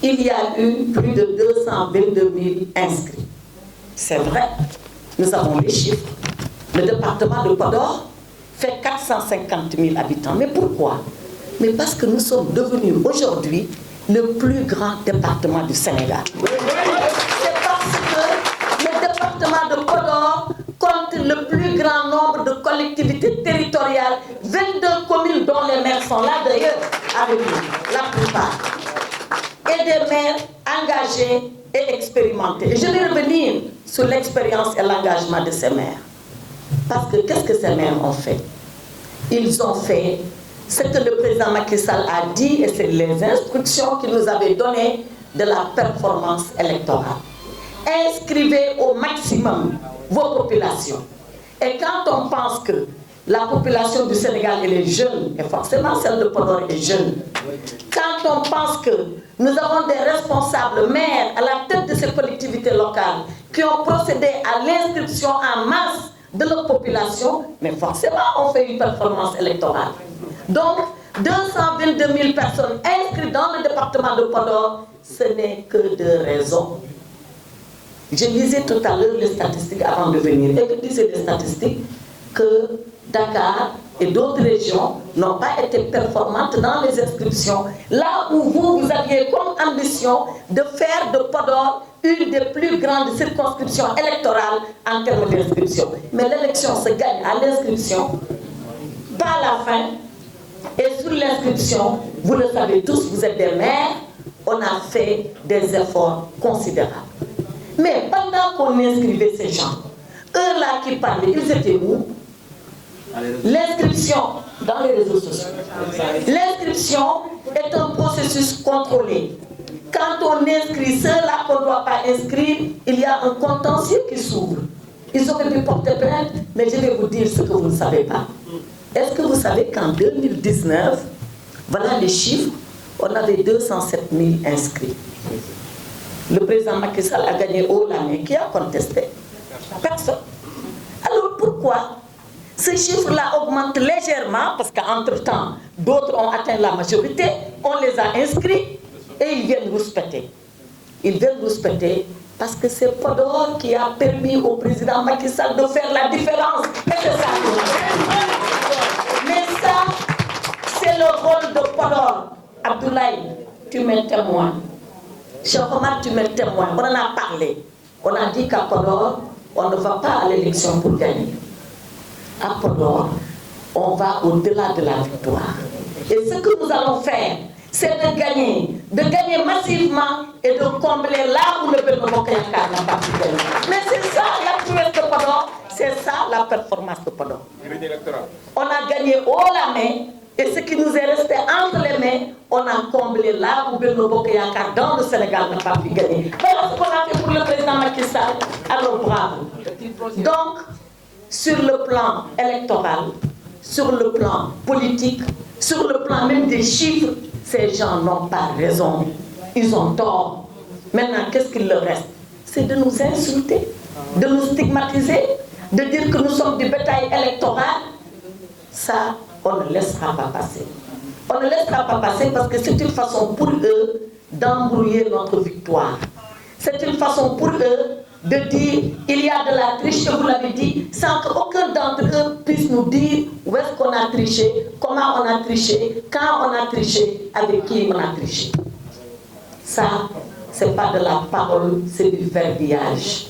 il y a eu plus de 222 000 inscrits. C'est vrai, nous avons les chiffres. Le département de Podor fait 450 000 habitants. Mais pourquoi? Mais parce que nous sommes devenus aujourd'hui le plus grand département du Sénégal. C'est parce que le département de Podor compte le plus grand nombre de collectivités territoriales, 22 communes dont les maires sont là d'ailleurs avec nous, la plupart. Et des maires engagés et expérimentés. Et je vais revenir sur l'expérience et l'engagement de ces maires. Parce que qu'est-ce que ces maires ont fait? Ils ont fait ce que le président Macky Sall a dit, et c'est les instructions qu'il nous avait données de la performance électorale. Inscrivez au maximum vos populations. Et quand on pense que la population du Sénégal, elle est jeune, et forcément celle de Podor est jeune, quand on pense que nous avons des responsables maires à la tête de ces collectivités locales qui ont procédé à l'inscription en masse de leur population, mais forcément on fait une performance électorale. Donc, 222 000 personnes inscrites dans le département de Podor, ce n'est que de raison. Je lisais tout à l'heure les statistiques avant de venir, et je disais les statistiques que Dakar et d'autres régions n'ont pas été performantes dans les inscriptions. Là où vous aviez comme ambition de faire de Podor une des plus grandes circonscriptions électorales en termes d'inscription. Mais l'élection se gagne à l'inscription, pas à la fin. Et sur l'inscription, vous le savez tous, vous êtes des maires, on a fait des efforts considérables. Mais pendant qu'on inscrivait ces gens, eux-là qui parlaient, ils étaient où? L'inscription dans les réseaux sociaux. L'inscription est un processus contrôlé. Quand on inscrit ceux-là qu'on ne doit pas inscrire, il y a un contentieux qui s'ouvre. Ils auraient pu porter plainte, mais je vais vous dire ce que vous ne savez pas. Est-ce que vous savez qu'en 2019, voilà les chiffres, on avait 207 000 inscrits. Le président Macky Sall a gagné haut la main. Qui a contesté? Personne. Alors pourquoi ce chiffre-là augmente légèrement? Parce qu'entre-temps, d'autres ont atteint la majorité, on les a inscrits et ils viennent rouspéter. Ils viennent rouspéter parce que c'est Podor qui a permis au président Macky Sall de faire la différence. Et c'est ça. Mais ça, c'est le rôle de Podor. Abdoulaye, tu m'es témoin. Cheikh Omar, tu m'es témoin. On en a parlé. On a dit qu'à Podor, on ne va pas à l'élection pour gagner. À Podor, on va au-delà de la victoire. Et ce que nous allons faire, c'est de gagner massivement et de combler là où le Benno Bokk Yakaar n'a pas pu gagner. Mais c'est ça la prouesse de Podor, c'est ça la performance de Podor. On a gagné haut la main, et ce qui nous est resté entre les mains, on a comblé là où Benno Bokk Yakaar dans le Sénégal n'a pas pu gagner. Voilà ce qu'on a fait pour le président Macky Sall. Alors bravo. Donc, sur le plan électoral, sur le plan politique, sur le plan même des chiffres, ces gens n'ont pas raison. Ils ont tort. Maintenant, qu'est-ce qu'il leur reste? C'est de nous insulter, de nous stigmatiser, de dire que nous sommes du bétail électoral. Ça, on ne laissera pas passer. On ne laissera pas passer parce que c'est une façon pour eux d'embrouiller notre victoire. C'est une façon pour eux de dire il y a de la triche, vous l'avez dit, sans qu'aucun d'entre eux puisse nous dire où est-ce qu'on a triché, comment on a triché, quand on a triché, avec qui on a triché. Ça, c'est pas de la parole, c'est du verbiage.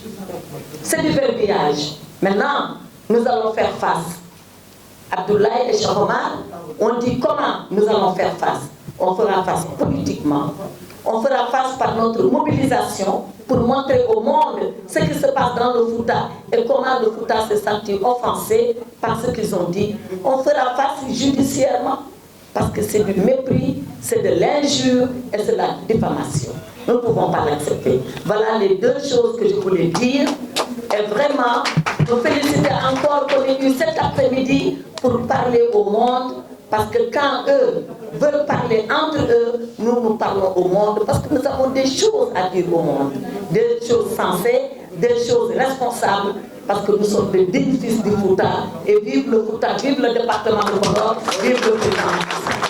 C'est du verbiage. Maintenant, nous allons faire face. Abdoulaye et Cheikh Omar ont dit comment nous allons faire face. On fera face politiquement. On fera face par notre mobilisation pour montrer au monde ce qui se passe dans le Fouta et comment le Fouta s'est senti offensé par ce qu'ils ont dit. On fera face judiciairement parce que c'est du mépris, c'est de l'injure et c'est de la diffamation. Nous ne pouvons pas l'accepter. Voilà les deux choses que je voulais dire. Et vraiment, me féliciter encore qu'on ait eu cet après-midi pour parler au monde. Parce que quand eux veulent parler entre eux, nous parlons au monde. Parce que nous avons des choses à dire au monde. Des choses sensées, des choses responsables. Parce que nous sommes des dignes fils du Fouta. Et vive le Fouta, vive le département de Podor, vive le président.